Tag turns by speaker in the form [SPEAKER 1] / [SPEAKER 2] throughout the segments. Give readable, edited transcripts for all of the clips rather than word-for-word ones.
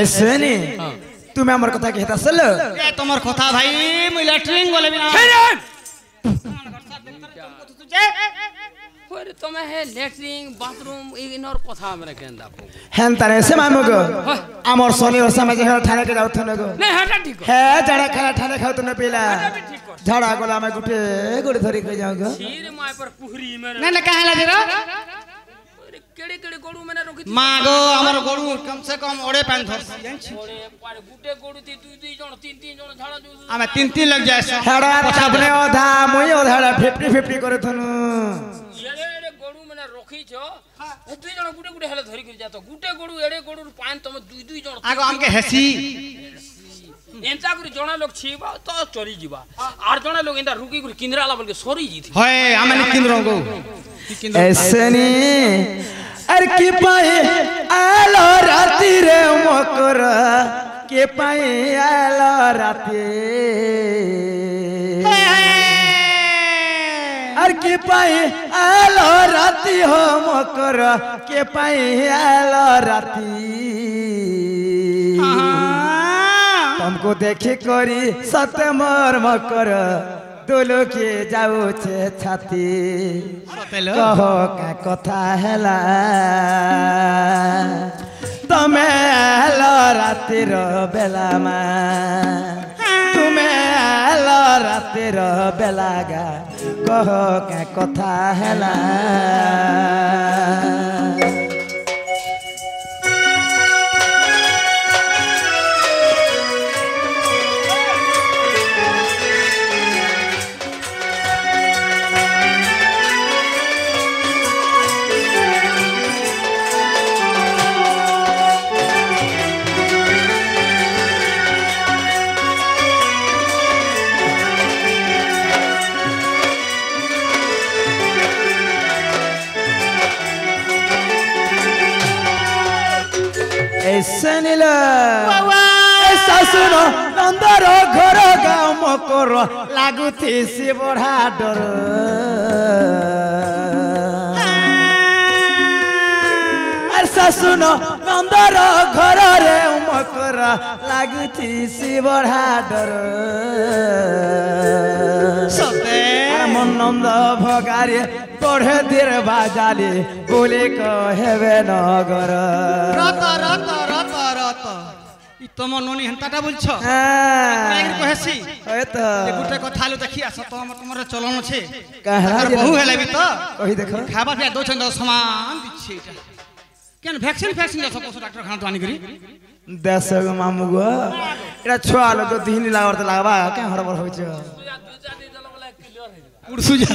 [SPEAKER 1] ऐसे नहीं তুমি আমার কথা কি হেতা চলো
[SPEAKER 2] এ তোমার কথা ভাই মুই ল্যাট্রিন গলে বিনা
[SPEAKER 3] ওরে তুমি হে ল্যাট্রিন বাথরুম ইগনোর কথা আমরা কেন দাপো
[SPEAKER 1] হ্যাঁ তারে সে মামু গো আমার সোনি ওর সমাজে হেল ঠানে কে যাও থনে গো
[SPEAKER 3] না হাটা ঠিক
[SPEAKER 1] হ্যাঁ যারা খানা ঠানে খাও তুমি পিলা ঝাড়া গলা আমি গুটে গুড়ে ধরি কে যাও গো
[SPEAKER 3] সির মাই पर पुहरी मेरे
[SPEAKER 2] না না কাহে লাগে রে
[SPEAKER 3] কেড়ে কেড়ে গড়ু মানে রকি
[SPEAKER 2] মা গো আমার গরু কম সে কম ওড়ে পান ধরছি জানছি
[SPEAKER 3] ওরে পারে গুটে গড়ুতি দুই দুই জন তিন তিন জন ঝাড়া দিউ
[SPEAKER 2] আমি তিন তিন লাগ যাইছ
[SPEAKER 1] হেড়া তাপনে ওধা মই ওধা 50-50 করে থনু
[SPEAKER 3] এড়ে গড়ু মানে রখিছ দুই জন গুটে গুটে হেলে ধরি করে যাতো গুটে গড়ু এড়ে গড়ুর পান তুমি দুই দুই জন
[SPEAKER 2] আগো আমকে হেসি
[SPEAKER 3] এন্তা করে জনা লোক ছিবা তো চলি ଯିବା আর জনা লোক এন্তা রুকি করে কিন্দ্রালা বলকে সরি জিতি
[SPEAKER 2] হয় আমি কিন রঙ্গো
[SPEAKER 1] ऐसे नहीं अरे की पाए आलो राती रे मकर के पाए आलो राती अरे की पाए आलो राती हो मकर के पाए आलो राती तुमको देखे करी सत्य मर मकर दोलो के जाऊ छे छाती कहो का कथा हेला तमे हेलो रातिर बेला मा तुमे हेलो रातिर बेला गा कहो का कथा हेला ऐसे नीला ऐसा सुनो नंदर घर गाँव मकर लागुथी से बड़ा डर ऐसा सुनो नंदर घर रे मकर लागुथी से बड़ा डर मन नंद भगारे पढ़े देर बाजाले बोले कहेबे नगर
[SPEAKER 2] রত রত রত রত ই তোমার ননি হেনতাটা বলছ
[SPEAKER 1] হ্যাঁ
[SPEAKER 2] কহেছি
[SPEAKER 1] ওই তো
[SPEAKER 2] গুটে কথা আলু দেখি আস তো তোমার চলন আছে
[SPEAKER 1] কাহরা
[SPEAKER 2] বহু হেলাবি তো
[SPEAKER 1] কই দেখো
[SPEAKER 2] খাবা পিয়া দৌছন সমান দিচ্ছে এটা কেন ভ্যাকসিন ফ্যাকসিন দেছ পশু ডাক্তার খানা তো আনি করি
[SPEAKER 1] দেশ গো মামু গো এটা ছোয়া লোক দিন লাগবার তো লাগবা কে হড়বড় হইছ
[SPEAKER 2] উড়সু যা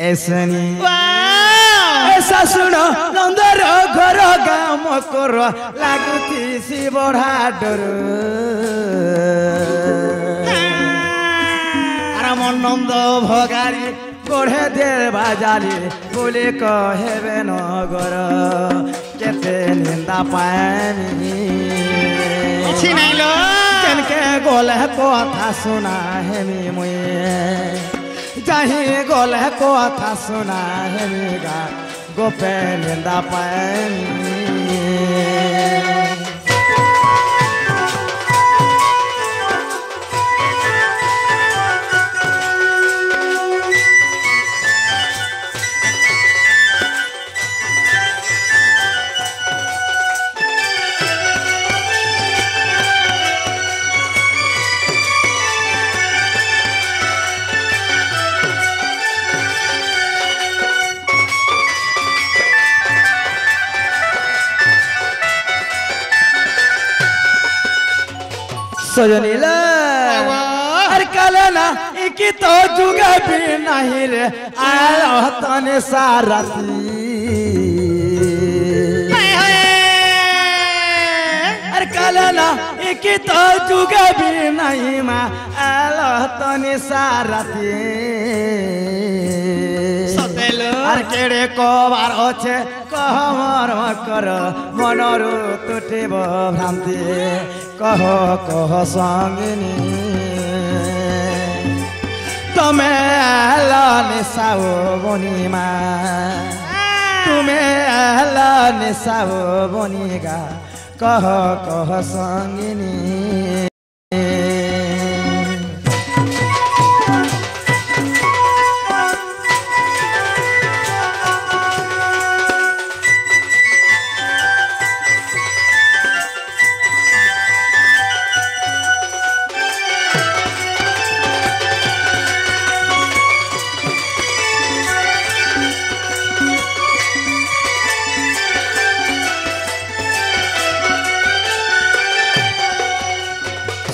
[SPEAKER 1] ऐसे नहीं ऐसा सुनो नंदर घर गाँव मकर लागुथी सी बड़ा डर मन नंद भगारी पढ़े देर बाजारी बोले कहेबे नगर केते निंदा पाएनी
[SPEAKER 2] अच्छी नहीं लो
[SPEAKER 1] के गोले कथा सुना हेमी मुए जाही गोले कथा सुना हेमी गा गोपे निंदा पाएनी सजनीला अरे कालना इकी तो जुगा भी नहीं रे आया तने सारती अरे कालना इकी तो जुगा भी नहीं मा आया तने सारती আর কেড়ে কবার আছে কহমর মকর মনরু তুটিব ভ্রান্তি কহ কহ সঙ্গিনী তুমি এল নিশাও বনিমা তুমি এল নিশাও বনিগা कह कह संगिनी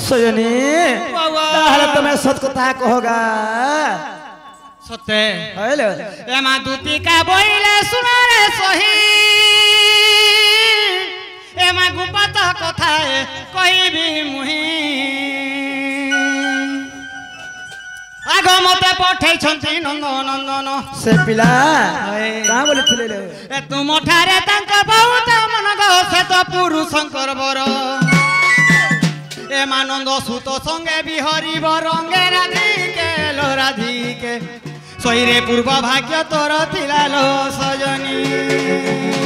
[SPEAKER 1] सजनी ताहले तुम्हें सत कथा कहोगा
[SPEAKER 2] सत्य
[SPEAKER 1] हेलो
[SPEAKER 2] एमा दूतिका बोइले सुना रे सही एमा गुपत कथा कहिबी मुही आग मते पठै छन्ति नंद नंदन
[SPEAKER 1] से पिला कहाँ बोले थिले ले
[SPEAKER 2] ए तुम ठारे तांक बहुत मन गो से तो पुरुषंकर बर एमानंद सुत संगे बिहरी रंगे राधिके लो राधिके सहीरे पूर्व भाग्य तोर थिला लो सजनी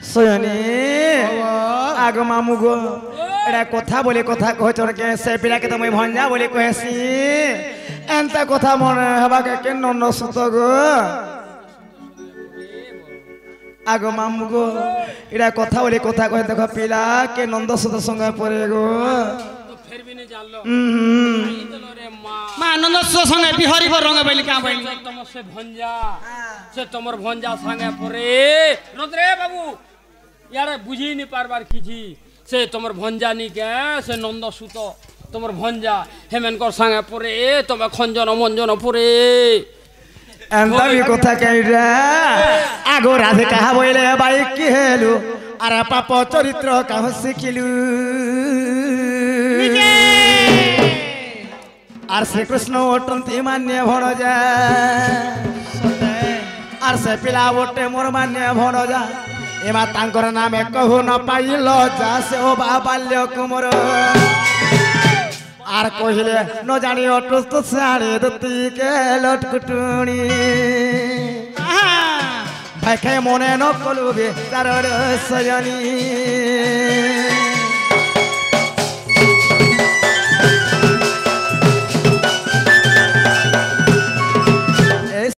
[SPEAKER 1] सजनी आग मामू गो एड़ा कथा बोले कथा कह चोर के से पिला के तो मैं भंजा बोले कहसी एंता कथा मन हवा के नंद सुत गो आगो मामू गो इड़ा कथा बोले कथा कहे देखो पिला के नंद सुत संग परे गो
[SPEAKER 3] तो फिर भी नहीं जान लो रे
[SPEAKER 2] मां नंद सुत संगे बिहरी रंग बैली का बैली
[SPEAKER 3] तुम से तमर भंजा संगे परे नंदरे बाबू यार बुझी नहीं पारबार किछि से तमर भंजा नी के से नंद सुत तमर भंजा हेमेनकर संगे परे तमे खंजन मंजन परे
[SPEAKER 1] एंता भी कथा कइरा आगो राधे कहा बोले भाई की हेलु अरे पाप चरित्र कहाँ शिखिलु आर श्री कृष्ण ओटंती मान्य भणजा आर से पिला ओटे मोर मान्य भणजा एमा तांकर नामे कहू न पाइल जा से ओ बाल्य कुमर आर कहिले न जानी अटुस तो साड़े दुती के लटकुटुणी भाई मने न कलु बे तार सजनी